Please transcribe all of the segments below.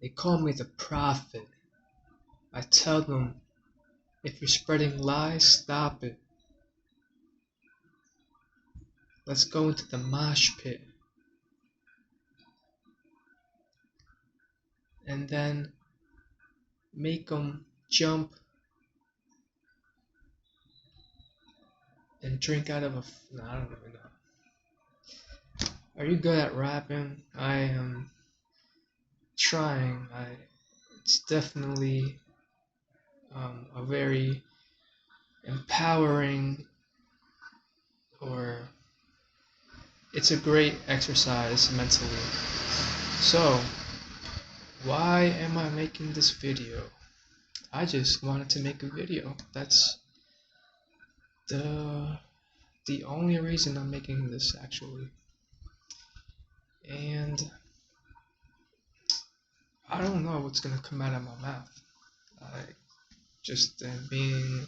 They call me the prophet. I tell them, if you're spreading lies, stop it. Let's go into the mosh pit. And then make them jump and drink out of a... No, I don't even know. Are you good at rapping? I am trying. It's definitely a very empowering, or it's a great exercise mentally. So, why am I making this video? I just wanted to make a video. That's the only reason I'm making this, actually. And I don't know what's gonna come out of my mouth. I just am being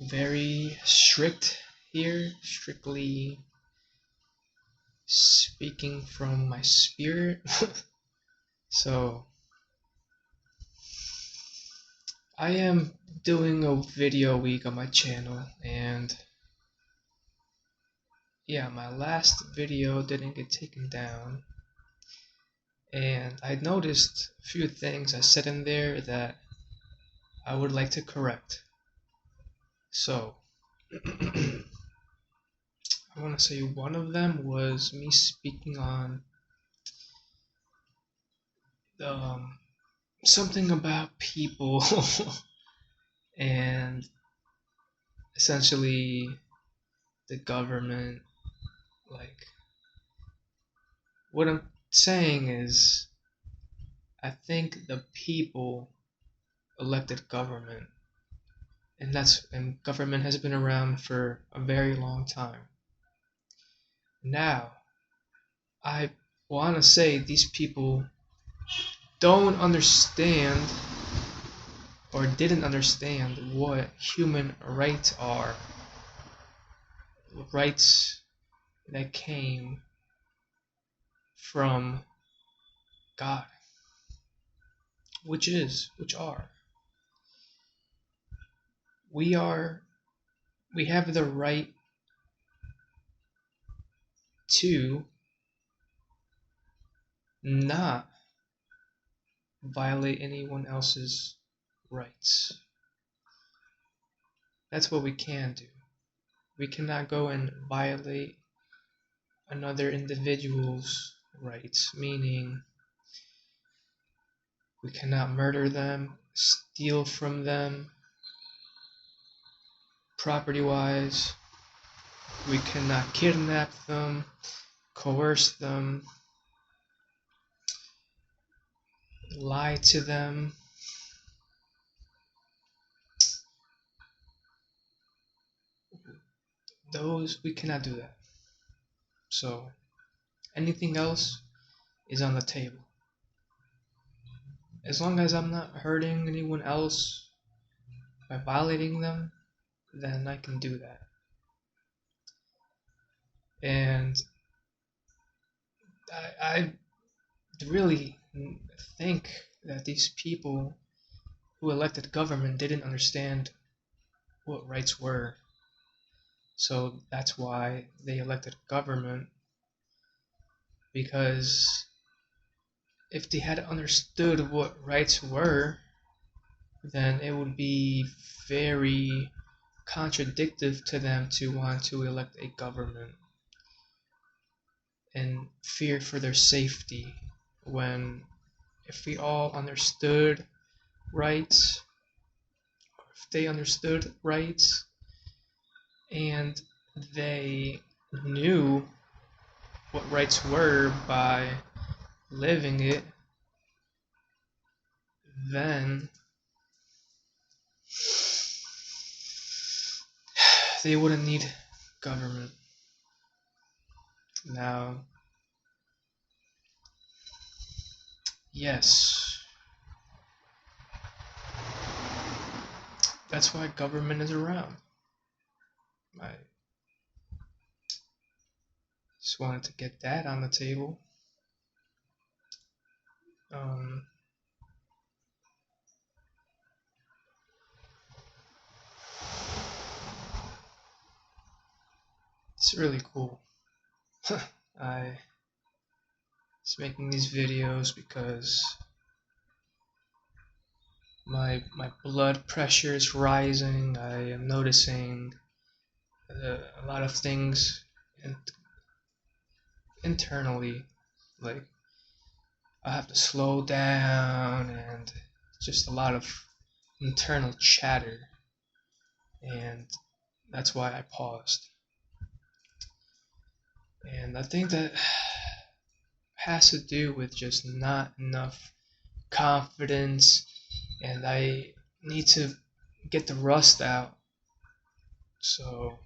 very strict here, strictly speaking from my spirit. So I am doing a video a week on my channel, and yeah, my last video didn't get taken down, and I noticed a few things I said in there that I would like to correct. So I want to say one of them was me speaking on something about people and essentially the government. Like, what I'm saying is, I think the people elected government, and government has been around for a very long time. Now, I want to say these people don't understand, or didn't understand, what human rights are. Rights that came from God, which are we have the right to not violate anyone else's rights. That's what we can do. We cannot go and violate another individual's rights, meaning we cannot murder them, steal from them, property-wise. We cannot kidnap them, coerce them, lie to them. We cannot do that. So anything else is on the table. As long as I'm not hurting anyone else by violating them, then I can do that. And I really think that these people who elected government didn't understand what rights were. So that's why they elected government, because if they had understood what rights were, then it would be very contradictory to them to want to elect a government and fear for their safety, when if we all understood rights, or if they understood rights and they knew what rights were by living it, then they wouldn't need government. Now, yes, that's why government is around. I just wanted to get that on the table. Um, it's really cool. I was making these videos because my blood pressure is rising. I am noticing a lot of things in, internally, like I have to slow down and just a lot of internal chatter, and that's why I paused. And I think that has to do with just not enough confidence, and I need to get the rust out. So,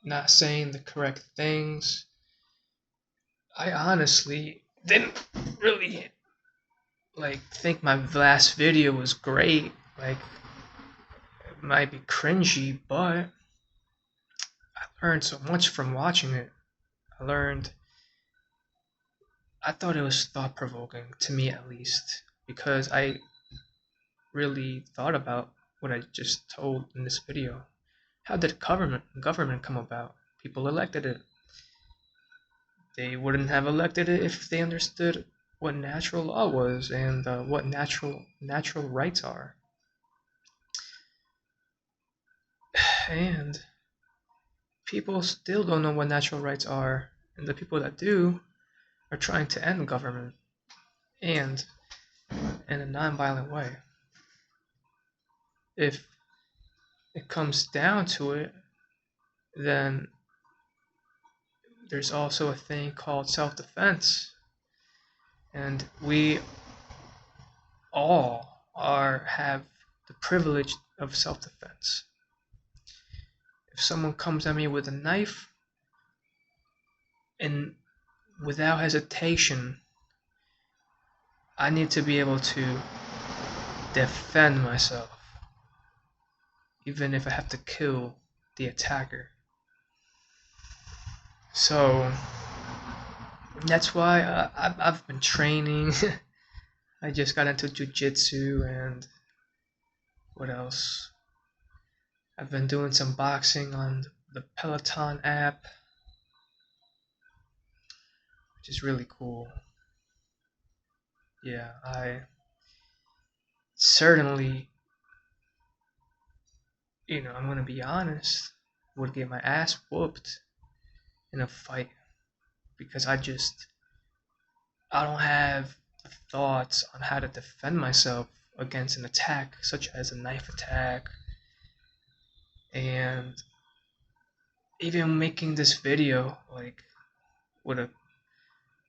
not saying the correct things. I honestly didn't really think my last video was great. Like, it might be cringy, but I learned so much from watching it. I learned I thought it was thought provoking, to me at least, because I really thought about what I just told in this video. How did government come about? People elected it. They wouldn't have elected it if they understood what natural law was and what natural rights are. And people still don't know what natural rights are, and the people that do are trying to end government, and in a non-violent way. If it comes down to it, then there's also a thing called self-defense, and we all are have the privilege of self-defense. If someone comes at me with a knife, and without hesitation, I need to be able to defend myself, even if I have to kill the attacker. So that's why I've been training. I just got into jujitsu, and what else? I've been doing some boxing on the Peloton app, which is really cool. Yeah, I certainly, I'm gonna be honest, would get my ass whooped in a fight because I don't have thoughts on how to defend myself against an attack such as a knife attack. And even making this video, like, with a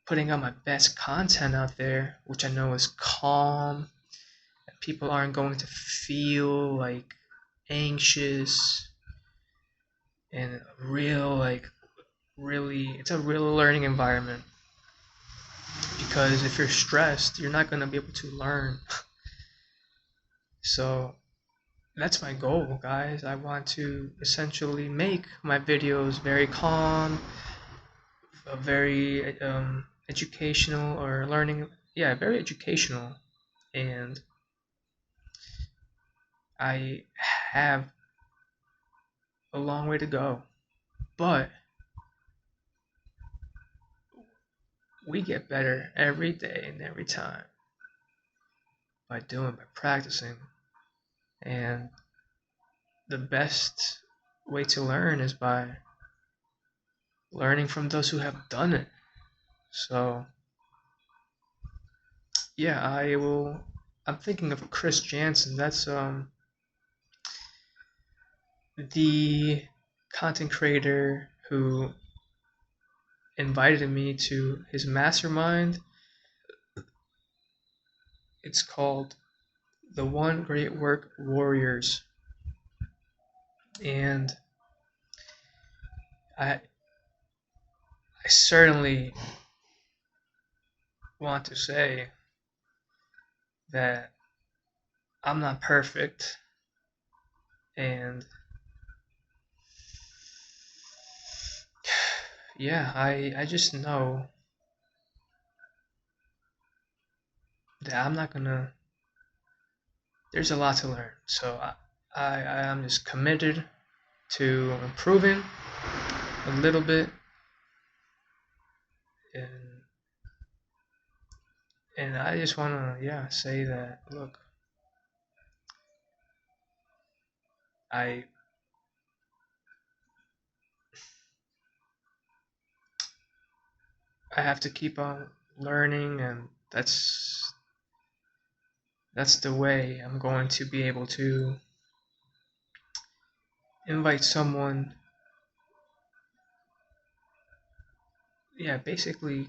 putting out my best content out there, which I know is calm, that people aren't going to feel like anxious, and it's a real learning environment, because if you're stressed, you're not going to be able to learn. So that's my goal, guys. I want to essentially make my videos very calm, very educational or learning. Yeah, very educational. And I have a long way to go. But we get better every day and every time by practicing. And the best way to learn is by learning from those who have done it. So, yeah, I'm thinking of Chris Jansen. That's the content creator who invited me to his mastermind. It's called The One Great Work Warriors. And I certainly want to say that I'm not perfect, and yeah, I just know that I'm not gonna. There's a lot to learn, so I'm just committed to improving a little bit, and I just wanna say that look, I I have to keep on learning, and that's the way I'm going to be able to invite someone. Yeah, basically,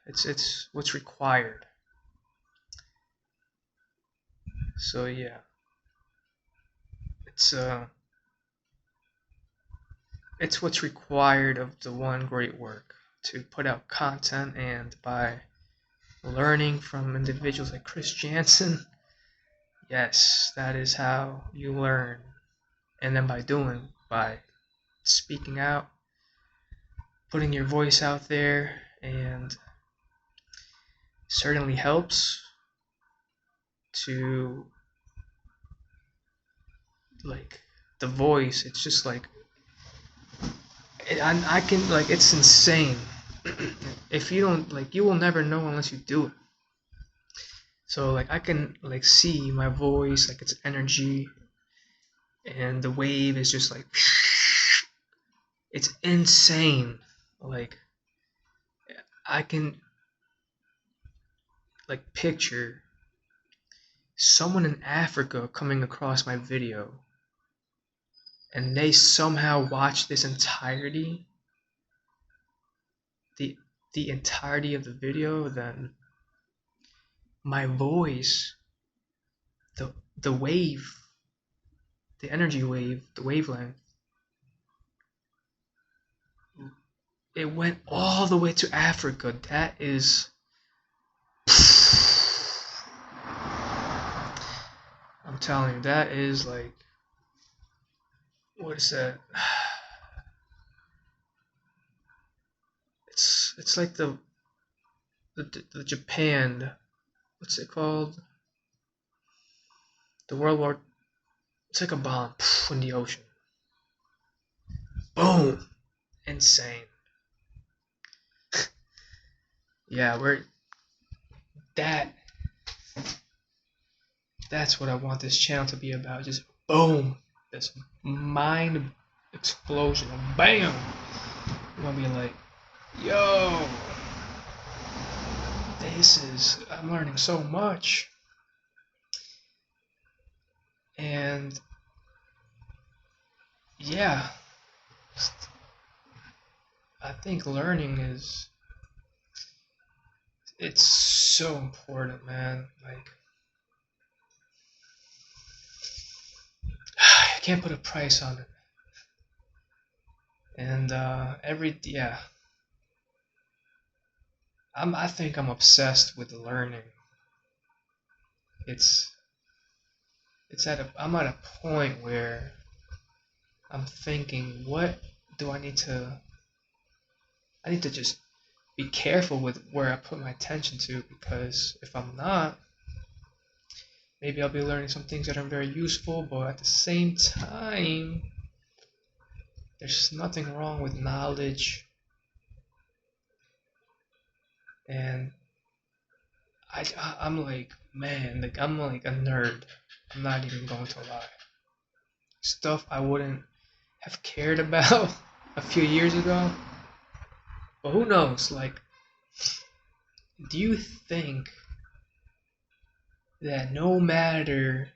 it's what's required. So yeah, it's uh it's what's required of the one great work to put out content, and by learning from individuals like Chris Jansen, yes, that is how you learn. And then by speaking out, putting your voice out there, and certainly helps to like the voice. It's just like I can like it's insane. If you don't like, you will never know unless you do it. So like I can like see my voice, like its energy, and the wave is just like it's insane. Like I can like picture someone in Africa coming across my video, and they somehow watch this entirety, the entirety of the video, then my voice, the wave, the energy wave, the wavelength, it went all the way to Africa. That is, I'm telling you, that is like, what is that? It's like the Japan, what's it called? The World War. It's like a bomb in the ocean. Boom, insane. Yeah, we're that. That's what I want this channel to be about. Just boom, this mind explosion, bam. I'm gonna be like, yo, I'm learning so much. And yeah, I think learning it's so important, man. Like, I can't put a price on it. And I think I'm obsessed with learning. It's I'm at a point where I'm thinking, what do I need to just be careful with where I put my attention to, because if I'm not, maybe I'll be learning some things that are very useful, but at the same time, there's nothing wrong with knowledge. And I'm like, man, like I'm like a nerd. I'm not even going to lie. Stuff I wouldn't have cared about a few years ago. But who knows? Like, do you think that no matter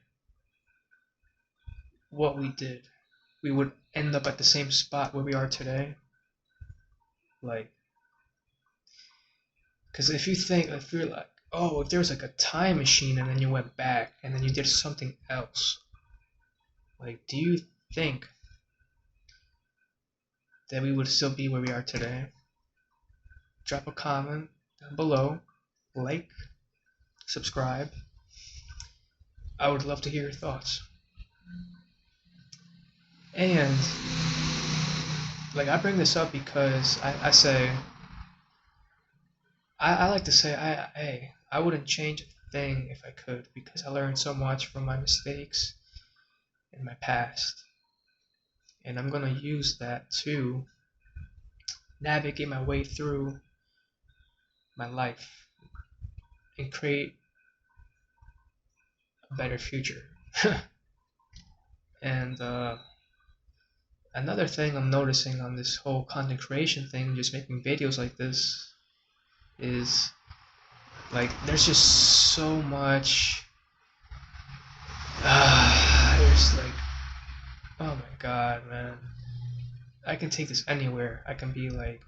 what we did, we would end up at the same spot where we are today? Like, because if you're like, oh, if there was like a time machine and then you went back and then you did something else, like, do you think that we would still be where we are today? Drop a comment down below, like, subscribe. I would love to hear your thoughts. And like I bring this up because I say I like to say I wouldn't change a thing if I could, because I learned so much from my mistakes in my past, and I'm gonna use that to navigate my way through my life and create a better future. And another thing I'm noticing on this whole content creation thing, just making videos like this, is like there's just so much. There's like, oh my god, man, I can take this anywhere. I can be like,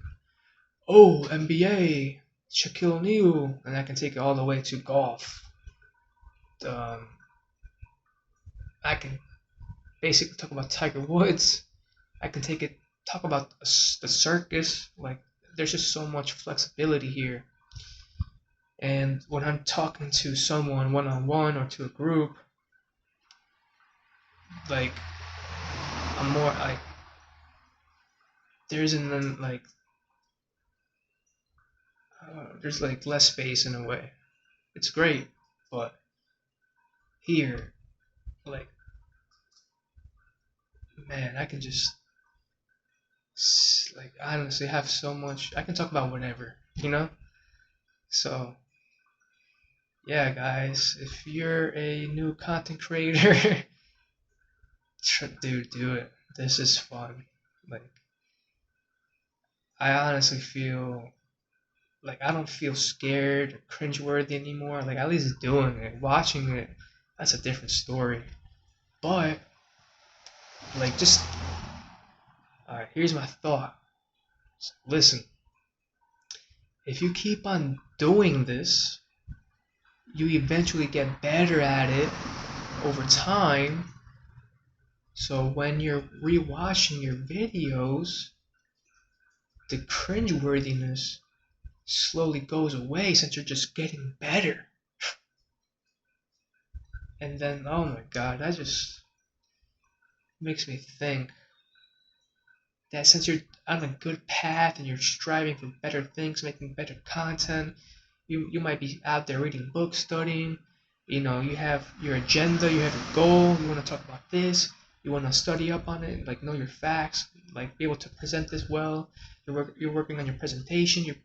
oh, NBA, Shaquille O'Neal, and I can take it all the way to golf. Um, I can basically talk about Tiger Woods. I can talk about the circus. Like, there's just so much flexibility here. And when I'm talking to someone one on one or to a group, like, I'm more like, there isn't like, there's like less space in a way. It's great, but here, like, man, I can just like honestly have so much. I can talk about whatever, you know. So yeah, guys, if you're a new content creator, dude, do it. This is fun. Like, I honestly feel like I don't feel scared or cringeworthy anymore. Like, at least doing it, watching it, that's a different story. But like, just all right. Here's my thought. Listen, if you keep on doing this, you eventually get better at it over time. So when you're rewatching your videos, the cringeworthiness slowly goes away since you're just getting better. And then, oh my god, that just makes me think that since you're on a good path and you're striving for better things, making better content, you might be out there reading books, studying, you have your agenda, you have your goal, you want to talk about this, you want to study up on it, like know your facts, like be able to present this well, you're working on your presentation, you're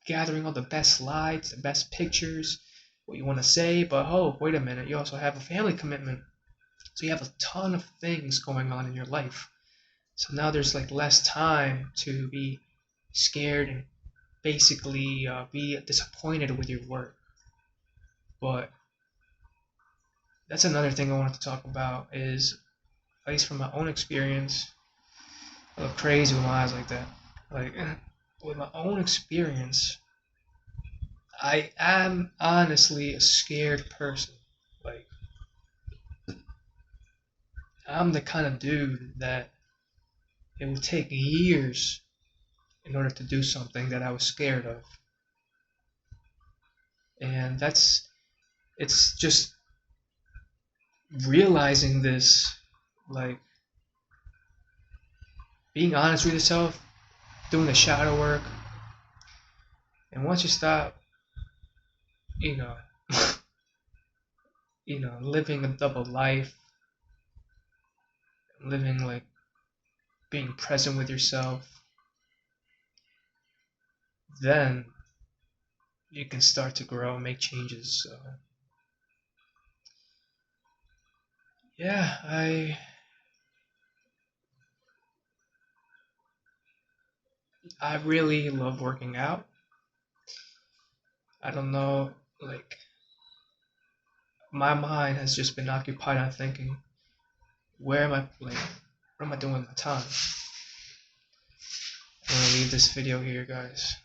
gathering all the best slides, the best pictures, what you want to say, but oh, wait a minute, you also have a family commitment. So you have a ton of things going on in your life. So now there's like less time to be scared and basically be disappointed with your work. But that's another thing I wanted to talk about is, at least from my own experience, I look crazy with my eyes like that. Like, with my own experience, I am honestly a scared person. Like, I'm the kind of dude that it would take years in order to do something that I was scared of. And it's just realizing this, like, being honest with yourself, doing the shadow work, and once you stop, you know, living a double life, living like being present with yourself, then you can start to grow and make changes. So yeah, I really love working out. I don't know, like, my mind has just been occupied on thinking, what am I doing with my time? I'm gonna leave this video here, guys.